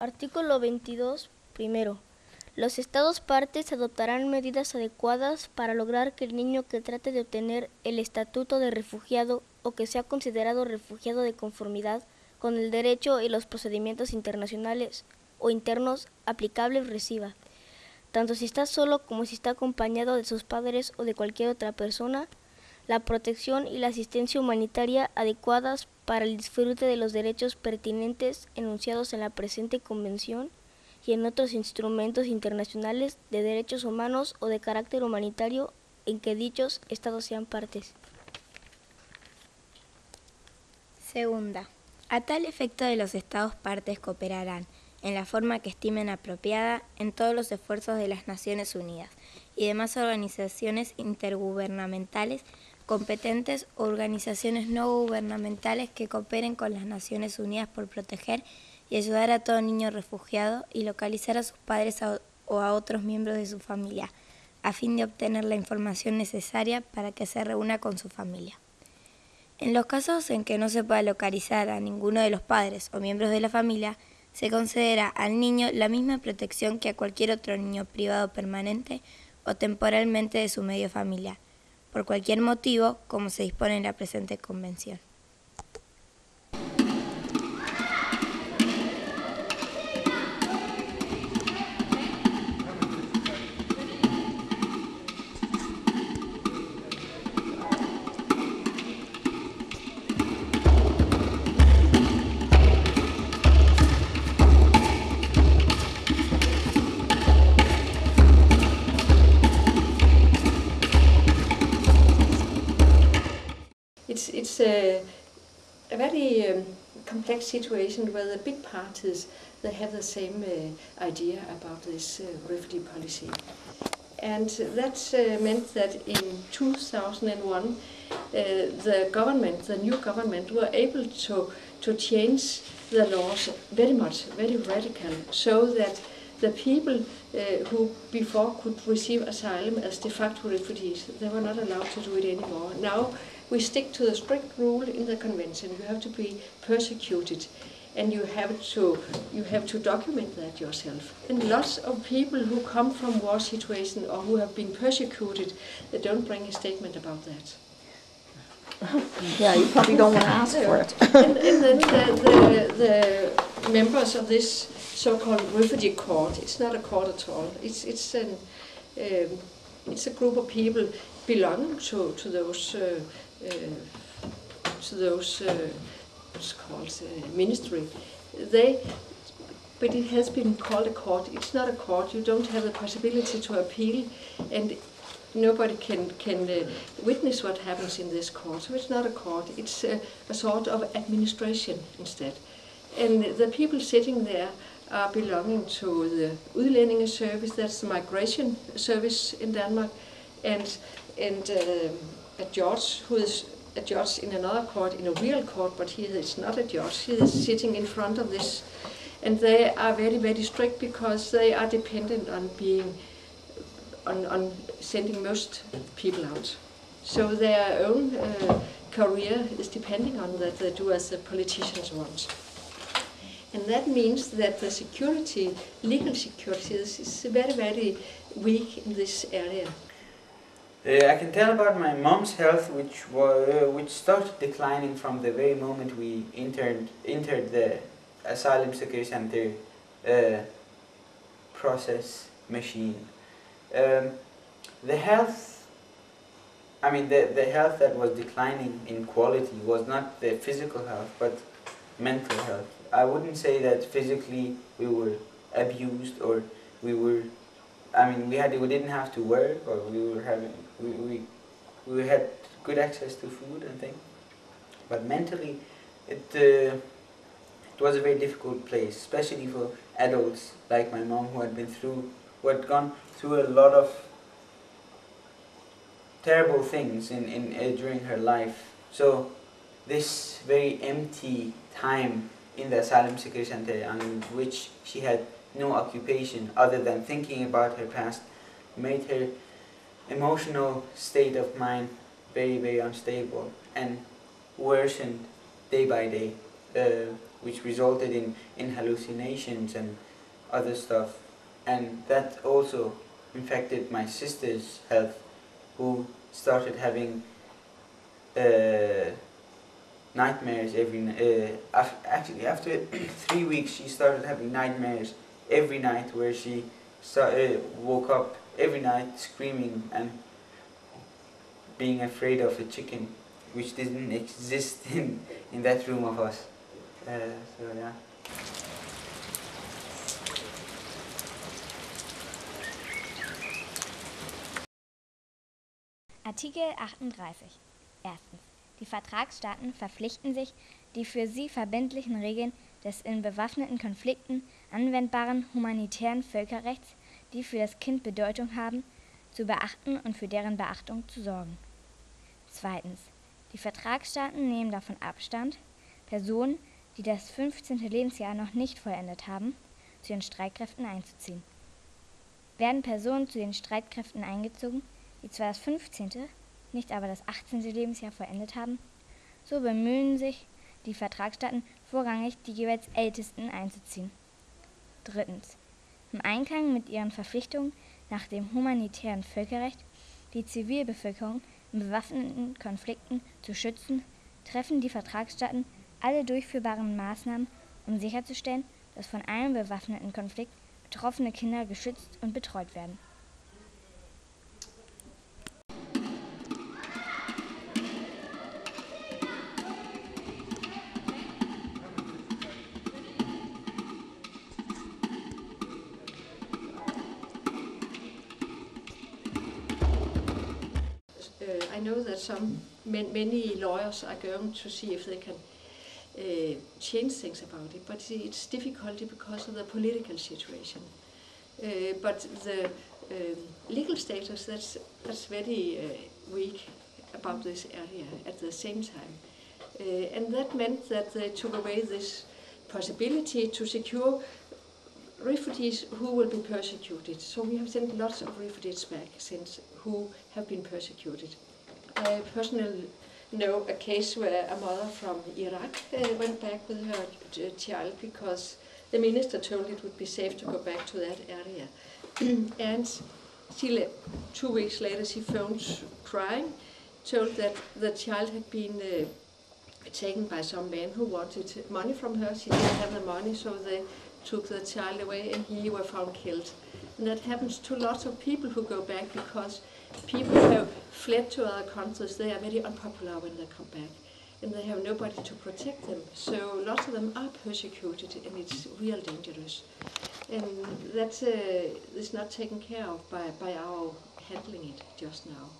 Artículo 22. Primero, los Estados partes adoptarán medidas adecuadas para lograr que el niño que trate de obtener el estatuto de refugiado o que sea considerado refugiado de conformidad con el derecho y los procedimientos internacionales o internos aplicables reciba, tanto si está solo como si está acompañado de sus padres o de cualquier otra persona, la protección y la asistencia humanitaria adecuadas para el disfrute de los derechos pertinentes enunciados en la presente Convención y en otros instrumentos internacionales de derechos humanos o de carácter humanitario en que dichos estados sean partes. Segunda, a tal efecto de los estados partes cooperarán, en la forma que estimen apropiada, en todos los esfuerzos de las Naciones Unidas y demás organizaciones intergubernamentales competentes o organizaciones no gubernamentales que cooperen con las Naciones Unidas por proteger y ayudar a todo niño refugiado y localizar a sus padres o a otros miembros de su familia, a fin de obtener la información necesaria para que se reúna con su familia. En los casos en que no se pueda localizar a ninguno de los padres o miembros de la familia, se concederá al niño la misma protección que a cualquier otro niño privado permanente o temporalmente de su medio familiar, por cualquier motivo, como se dispone en la presente convención. It's a very complex situation where the big parties, they have the same idea about this refugee policy. And that meant that in 2001 the government, the new government, were able to change the laws very much, very radical, so that the people who before could receive asylum as de facto refugees, they were not allowed to do it anymore. Now we stick to the strict rule in the convention. You have to be persecuted, and you have to document that yourself. And lots of people who come from war situation or who have been persecuted, they don't bring a statement about that. Yeah, you probably don't want to ask for it. And then the members of this so-called refugee court, it's not a court at all. It's a group of people belonging to those what's called ministry. But it has been called a court. It's not a court. You don't have the possibility to appeal, and nobody can witness what happens in this court. So it's not a court. It's a sort of administration instead. And the people sitting there are belonging to the Udlændinge service, that's the migration service in Denmark, and a judge who is a judge in another court, in a real court, but he is not a judge. He is sitting in front of this, and they are very, very strict because they are dependent on being on sending most people out. So their own career is depending on that they do as the politicians want. And that means that the security, legal security, is very, very weak in this area. I can tell about my mom's health, which started declining from the very moment we entered the asylum security center process machine. The health, the health that was declining in quality was not the physical health, but mental health. I wouldn't say that physically we were abused or we were. We didn't have to work, or we had good access to food and things. But mentally, it was a very difficult place, especially for adults like my mom, who had gone through a lot of terrible things during her life. So this very empty time in the asylum security center, on which she had no occupation other than thinking about her past, made her emotional state of mind very, very unstable and worsened day by day. which resulted in hallucinations and other stuff. And that also infected my sister's health, who started having nightmares actually after 3 weeks she started having nightmares every night, where she woke up every night screaming and being afraid of a chicken, which didn't exist in that room of us. So yeah. Artikel 38. Erstens. Die Vertragsstaaten verpflichten sich, die für sie verbindlichen Regeln des in bewaffneten Konflikten anwendbaren humanitären Völkerrechts, die für das Kind Bedeutung haben, zu beachten und für deren Beachtung zu sorgen. Zweitens. Die Vertragsstaaten nehmen davon Abstand, Personen, die das 15. Lebensjahr noch nicht vollendet haben, zu den Streitkräften einzuziehen. Werden Personen zu den Streitkräften eingezogen, die zwar das 15., nicht aber das 18. Lebensjahr vollendet haben, so bemühen sich die Vertragsstaaten vorrangig, die jeweils Ältesten einzuziehen. Drittens. Im Einklang mit ihren Verpflichtungen nach dem humanitären Völkerrecht, die Zivilbevölkerung in bewaffneten Konflikten zu schützen, treffen die Vertragsstaaten alle durchführbaren Maßnahmen, um sicherzustellen, dass von einem bewaffneten Konflikt betroffene Kinder geschützt und betreut werden. I know that many lawyers are going to see if they can change things about it, but it's difficult because of the political situation. But the legal status, that's very weak about this area at the same time. And that meant that they took away this possibility to secure refugees who will be persecuted. So we have sent lots of refugees back since who have been persecuted. I personally know a case where a mother from Iraq went back with her child because the minister told it would be safe to go back to that area. And 2 weeks later she phoned crying, told that the child had been taken by some man who wanted money from her. She didn't have the money, so they took the child away and he was found killed. And that happens to lots of people who go back because people who have fled to other countries, they are very unpopular when they come back and they have nobody to protect them. So lots of them are persecuted and it's real dangerous. And that is not taken care of by our handling it just now.